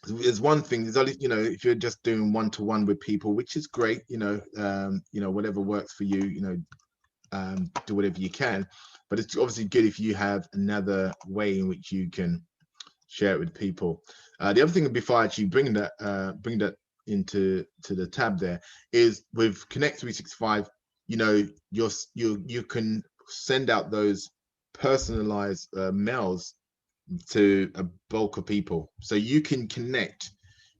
there's one thing, is, you know, if you're just doing one-to-one with people, which is great, you know, whatever works for you, you know, do whatever you can. But it's obviously good if you have another way in which you can share it with people. The other thing, before I actually bring that into the tab there, is with Connect 365, you know, you can send out those personalized mails to a bulk of people. So you can connect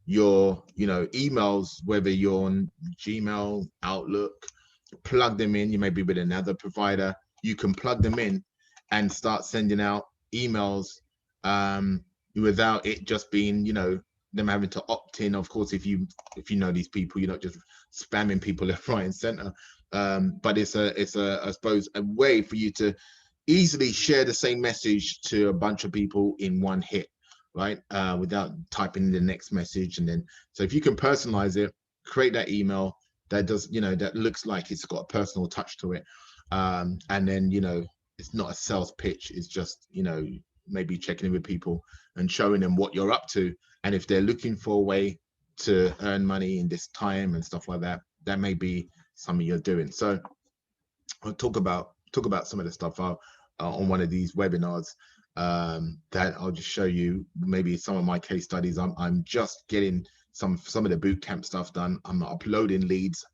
your, you know, emails, whether you're on Gmail, Outlook, plug them in. You may be with another provider. You can plug them in and start sending out emails without it just being, you know, them having to opt in. Of course, if you know these people, you're not just spamming people left, right, and center. But it's a I suppose a way for you to easily share the same message to a bunch of people in one hit, right? Without typing in the next message. And then, so if you can personalize it, create that email that does, you know, that looks like it's got a personal touch to it. And then, you know, it's not a sales pitch. It's just, you know, maybe checking in with people and showing them what you're up to. And if they're looking for a way to earn money in this time and stuff like that, that may be something you're doing. So I'll talk about some of the stuff on one of these webinars that I'll just show you maybe some of my case studies. I'm just getting some of the boot camp stuff done. I'm not uploading leads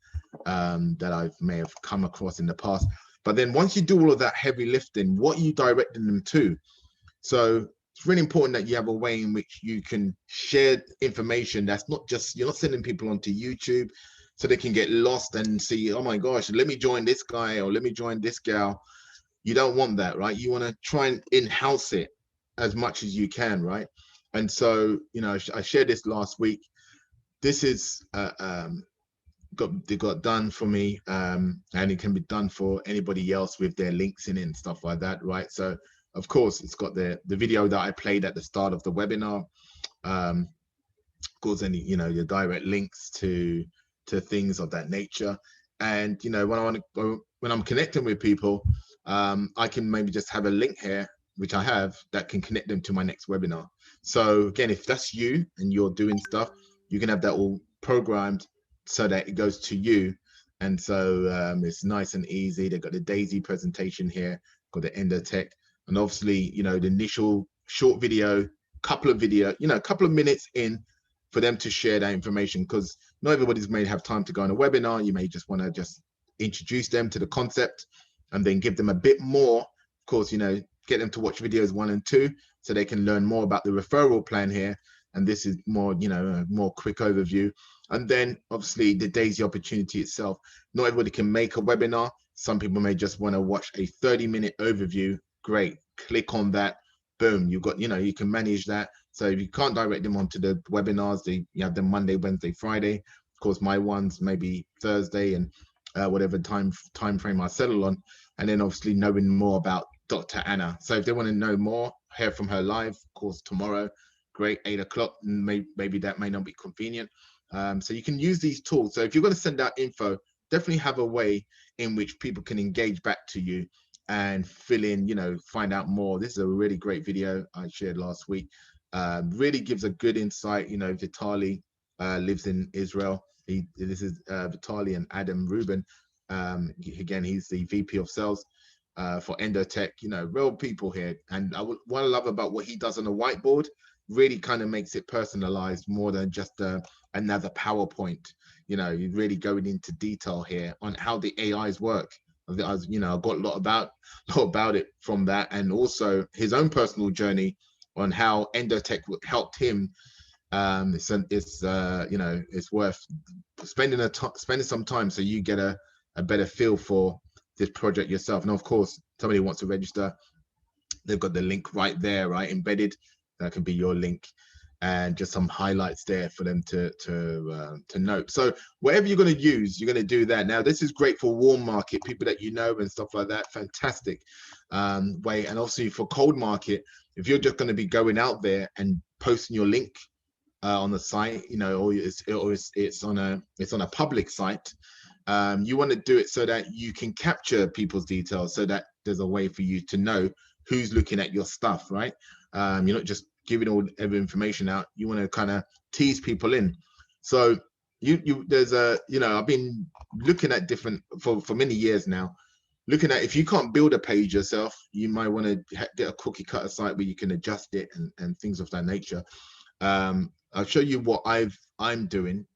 that I may have come across in the past. But then once you do all of that heavy lifting, what are you directing them to? So it's really important that you have a way in which you can share information that's not just, you're not sending people onto YouTube, so they can get lost and see, oh my gosh, let me join this guy or let me join this gal. You don't want that, right? You want to try and in-house it as much as you can, right? And so, you know, I shared this last week. This is got done for me, and it can be done for anybody else with their links in it and stuff like that, right? So of course it's got the video that I played at the start of the webinar, of course, any, you know, your direct links to things of that nature. And you know, when I'm connecting with people, I can maybe just have a link here, which I have, that can connect them to my next webinar. So again, if that's you and you're doing stuff, you can have that all programmed so that it goes to you. And so it's nice and easy. They've got the DAISY presentation here, got the Endotech, and obviously, you know, the initial short video, couple of minutes in for them to share that information, because not everybody's may have time to go on a webinar. You may just want to just introduce them to the concept and then give them a bit more, of course, you know, get them to watch videos 1 and 2 so they can learn more about the referral plan here. And this is more, you know, a more quick overview. And then obviously the DAISY opportunity itself. Not everybody can make a webinar. Some people may just want to watch a 30-minute overview. Great, click on that, boom, you've got, you know, you can manage that. So if you can't direct them onto the webinars, you have them Monday, Wednesday, Friday. Of course, my ones maybe Thursday, and whatever time frame I settle on. And then obviously knowing more about Dr. Anna. So if they want to know more, hear from her live, of course, tomorrow, great, 8 o'clock. Maybe that may not be convenient. So you can use these tools. So if you're going to send out info, definitely have a way in which people can engage back to you and fill in, you know, find out more. This is a really great video I shared last week. Really gives a good insight. You know, Vitaly lives in Israel. This is Vitaly and Adam Rubin. Again, he's the VP of sales for Endotech. You know, real people here. And what I love about what he does on the whiteboard, really kind of makes it personalized more than just another PowerPoint. You know, you're really going into detail here on how the AIs work. You know, I got a lot about it from that, and also his own personal journey on how Endotech helped him. It's you know, it's worth spending some time so you get a better feel for this project yourself. And of course, somebody wants to register, they've got the link right there, right, embedded. That can be your link, and just some highlights there for them to note. So whatever you're going to use, you're going to do that. Now, this is great for warm market, people that you know and stuff like that. Fantastic way. And obviously for cold market, if you're just going to be going out there and posting your link on the site, you know, or it's on a public site, you want to do it so that you can capture people's details, so that there's a way for you to know who's looking at your stuff, right? You're not just giving all every information out. You want to kind of tease people in. So there's you know, I've been looking at different for many years now, looking at, if you can't build a page yourself, you might want to get a cookie cutter site where you can adjust it and things of that nature. I'll show you what I'm doing,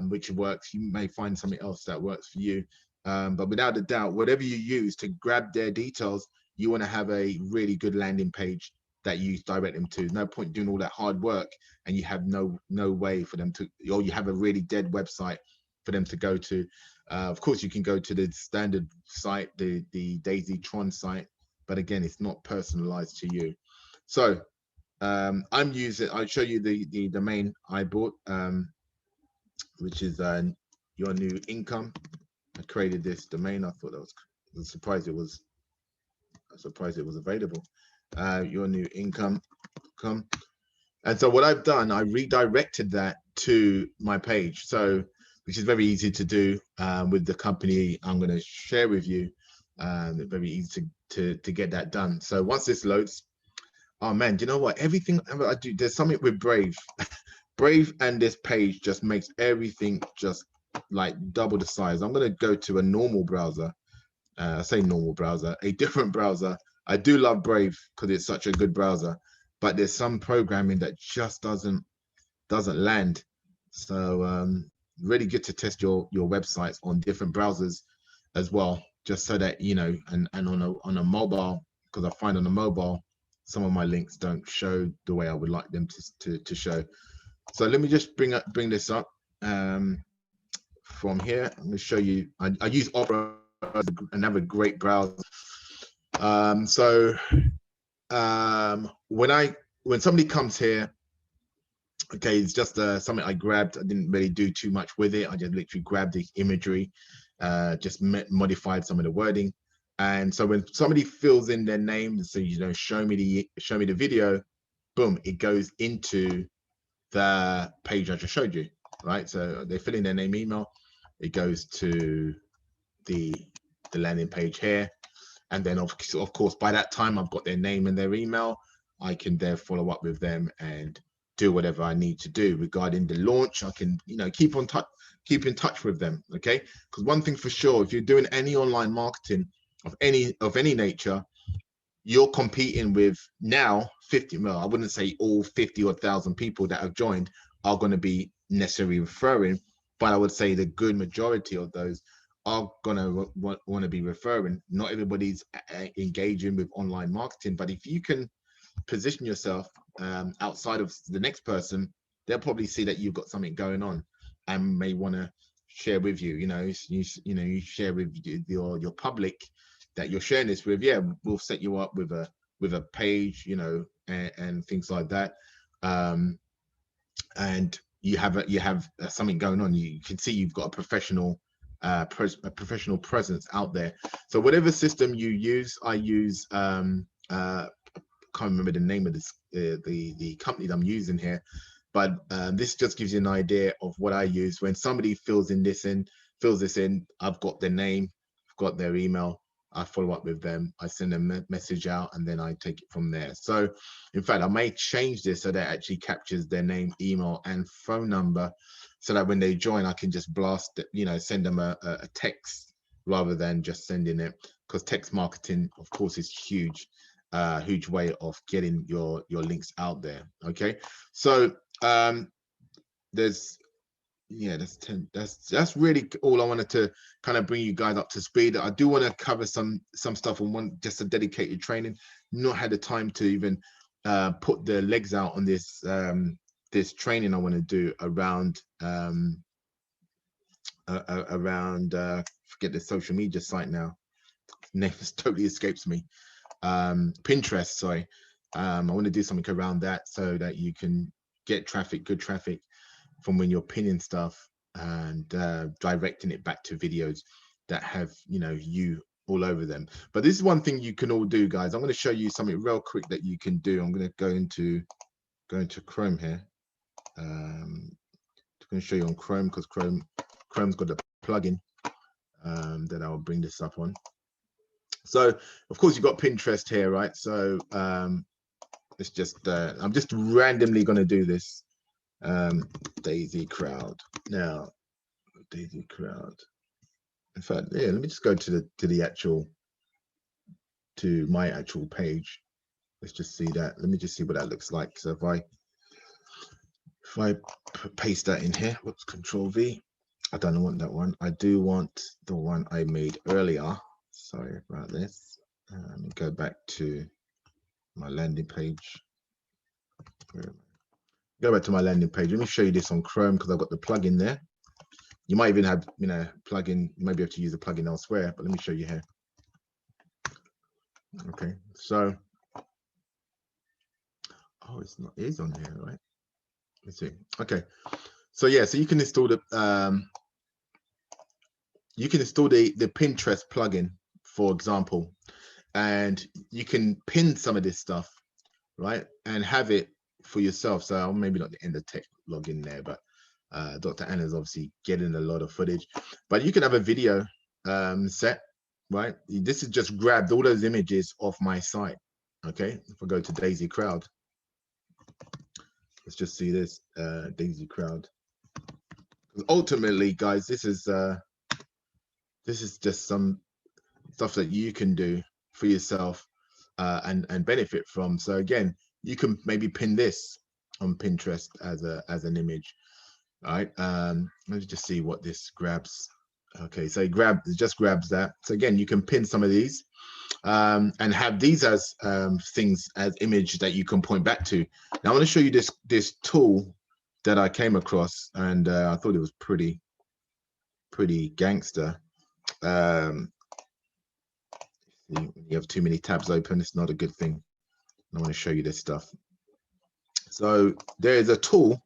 which works. You may find something else that works for you, but without a doubt, whatever you use to grab their details, you want to have a really good landing page that you direct them to. No point doing all that hard work and you have no way for them to, or you have a really dead website for them to go to. Of course, you can go to the standard site, the DAISY site, but again, it's not personalized to you. So I'll show you the domain I bought, which is your new income. I created this domain. I thought I was surprised it was available. Your new income. And so what I've done, I redirected that to my page. So, which is very easy to do with the company I'm going to share with you. Very easy to get that done. So once this loads, oh man, do you know what? Everything I do, there's something with Brave. Brave and this page just makes everything just like double the size. I'm going to go to a normal browser. I say normal browser, a different browser. I do love Brave because it's such a good browser, but there's some programming that just doesn't land. So really good to test your websites on different browsers as well, just so that you know. And on a mobile, because I find on a mobile some of my links don't show the way I would like them to show. So let me just bring this up. from here. I'm going to show you. I use Opera, another great browser. When somebody comes here, okay, it's just something I grabbed. I didn't really do too much with it. I just literally grabbed the imagery, just modified some of the wording. And so when somebody fills in their name, so show me the video, boom, it goes into the page I just showed you, right? So they fill in their name, email, it goes to the landing page here. And then of course, by that time, I've got their name and their email. I can then follow up with them and do whatever I need to do regarding the launch. I can, keep in touch with them. Okay, because one thing for sure, if you're doing any online marketing of any nature, you're competing with now 50. Well, I wouldn't say all 50 or 1,000 people that have joined are going to be necessarily referring, but I would say the good majority of those are gonna want to be referring. Not everybody's engaging with online marketing, but if you can position yourself outside of the next person, they'll probably see that you've got something going on and may want to share with you. You share with your public that you're sharing this with. Yeah, we'll set you up with a page, and things like that. And you have something going on. You can see you've got a professional presence out there. So whatever system you use, I use can't remember the name of this the company that I'm using here, but this just gives you an idea of what I use. When somebody fills this in, I've got their name, I've got their email, I follow up with them, I send them a message out, and then I take it from there. So in fact, I may change this so that it actually captures their name, email, and phone number, so that when they join, I can just blast it, send them a text rather than just sending it, because text marketing, of course, is huge way of getting your links out there. Okay, so that's really all I wanted to kind of bring you guys up to speed. I do want to cover some stuff on just a dedicated training. Not had the time to even put the legs out on this this training I want to do around forget the social media site now, name totally escapes me. Pinterest, sorry. I want to do something around that so that you can get good traffic from when you're pinning stuff and directing it back to videos that have you all over them. But this is one thing you can all do, guys. I'm going to show you something real quick that you can do. I'm going to go into Chrome here. I'm going to show you on Chrome, because Chrome's got a plugin that I'll bring this up on. So of course you've got Pinterest here, right? So it's just I'm just randomly going to do this. Daisy crowd. Now Daisy crowd. In fact, yeah, let me just go to my actual page. Let's just see that. Let me just see what that looks like. So if I paste that in here, whoops, Control V. I don't want that one. I do want the one I made earlier. Sorry about this. Let me go back to my landing page. Go back to my landing page. Let me show you this on Chrome, because I've got the plugin there. You might even have, plugin. You might be able to use a plugin elsewhere, but let me show you here. Okay, so it's not. It is on here, right? Let's see. Okay, so yeah, so you can install the Pinterest plugin, for example, and you can pin some of this stuff, right, and have it for yourself. So maybe not the Endotech login there, but Dr. Anna's obviously getting a lot of footage. But you can have a video set, right? This is just grabbed all those images off my site. Okay, if I go to Daisy Crowd, let's just see this Daisy Crowd. Ultimately, guys, this is just some stuff that you can do for yourself and benefit from. So again, you can maybe pin this on Pinterest as an image. All right, let's just see what this grabs. Okay, so it just grabs that. So again, you can pin some of these and have these as things as image that you can point back to. Now I want to show you this tool that I came across, and I thought it was pretty pretty gangster. You have too many tabs open, it's not a good thing. I want to show you this stuff. So there is a tool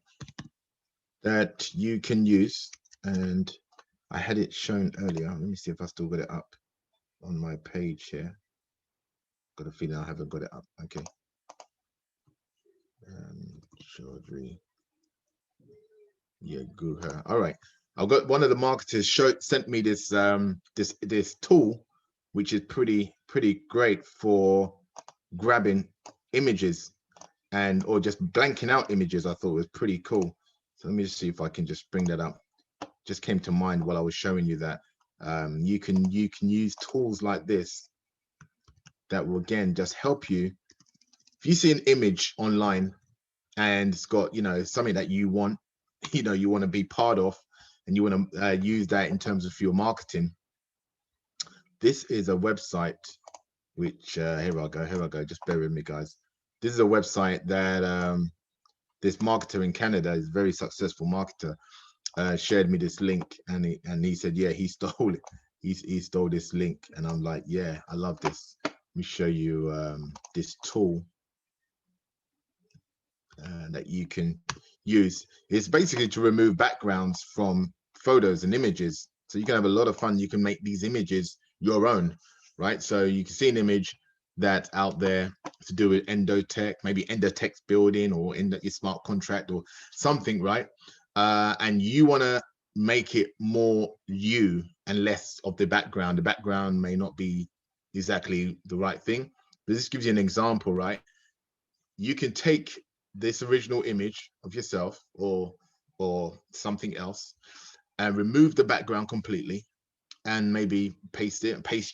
that you can use, and I had it shown earlier. Let me see if I still got it up on my page here. Got a feeling I haven't got it up. Okay. Chaudhry. Yeah, Guha. All right. I've got one of the marketers sent me this this tool, which is pretty great for grabbing images or just blanking out images. I thought it was pretty cool. So let me just see if I can just bring that up. Just came to mind while I was showing you that. You can use tools like this that will again just help you. If you see an image online and it's got, you know, something that you want, you know, you want to be part of, and you want to use that in terms of your marketing. This is a website which here I go, just bear with me, guys. This is a website that this marketer in Canada, is a very successful marketer, shared me this link, and he said, yeah, he stole it. He stole this link, and I'm like, yeah, I love this. Let me show you this tool that you can use. It's basically to remove backgrounds from photos and images, so you can have a lot of fun. You can make these images your own, right? So you can see an image that's out there to do with Endotech, maybe Endotech's building, or in your smart contract or something, right? And you want to make it more you and less of the background. The background may not be exactly the right thing, but this gives you an example, right? You can take this original image of yourself or something else and remove the background completely, and maybe paste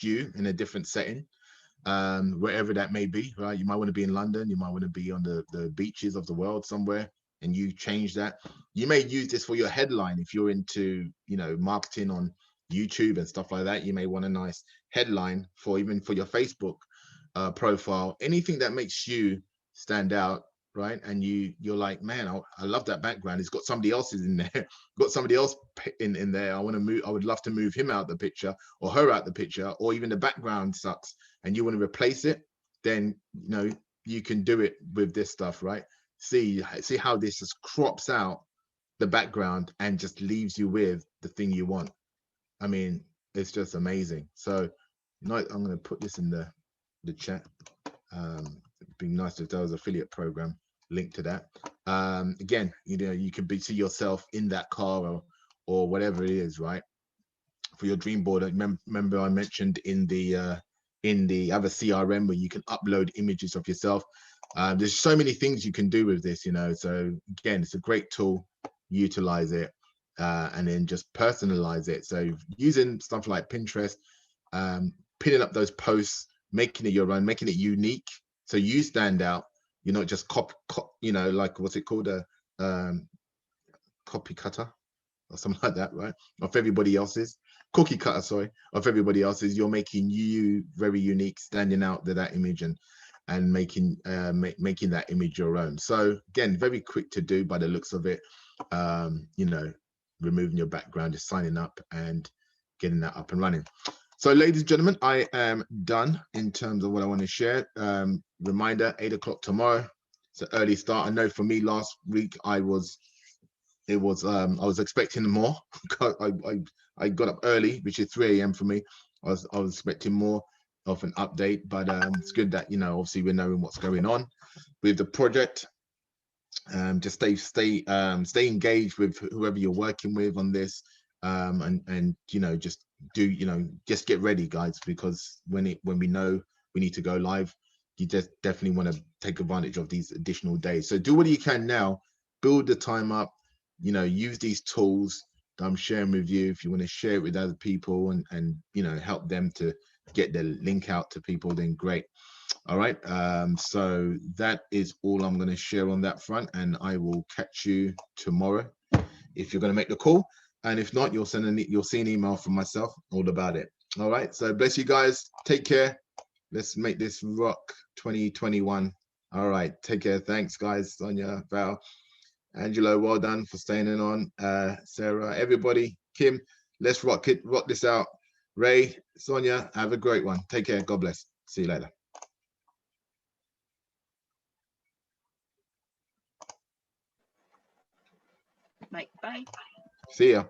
you in a different setting, wherever that may be, right? You might want to be in London, you might want to be on the beaches of the world somewhere, and you change that. You may use this for your headline if you're into, you know, marketing on YouTube and stuff like that. You may want a nice headline for even for your Facebook profile, anything that makes you stand out, right? And you're like, man, I love that background. It's got somebody else's in there, got somebody else in there. I want to move. I would love to move him out the picture or her out the picture, or even the background sucks and you want to replace it. Then, you know, you can do it with this stuff, right? See how this just crops out the background and just leaves you with the thing you want. I mean, it's just amazing. So, I'm going to put this in the chat. It'd be nice if there was an affiliate program linked to that. Again, you know, you could see yourself in that car or whatever it is, right? For your dream board. Remember I mentioned in the other CRM where you can upload images of yourself. There's so many things you can do with this, you know. So again, it's a great tool. Utilize it, and then just personalize it. So using stuff like Pinterest, pinning up those posts, making it your own, making it unique, so you stand out. You're not just you know, like what's it called, a copy cutter or something like that, right? Of everybody else's cookie cutter, sorry, of everybody else's. You're making you very unique, standing out to that image, and making that image your own. So again, very quick to do by the looks of it. You know, removing your background, just signing up and getting that up and running. So ladies and gentlemen, I am done in terms of what I want to share. Reminder, 8 o'clock tomorrow. It's an early start. I know for me last week I was expecting more. I got up early, which is 3 a.m. for me. I was expecting more of an update, but it's good that, you know, obviously we're knowing what's going on with the project. Just stay engaged with whoever you're working with on this, and you know, just get ready, guys, because when we know we need to go live, you just definitely want to take advantage of these additional days. So do what you can now, build the time up, you know, use these tools that I'm sharing with you. If you want to share it with other people and you know, help them to get the link out to people, then great. All right, so that is all I'm going to share on that front, and I will catch you tomorrow if you're going to make the call, and if not, you'll see an email from myself all about it. All right, so bless you guys, take care, let's make this rock 2021. All right, take care. Thanks guys. Sonia, Val, Angelo, well done for staying in on. Sarah, everybody, Kim, Let's rock this out. Ray, Sonia, have a great one. Take care. God bless. See you later.
Bye.
See ya.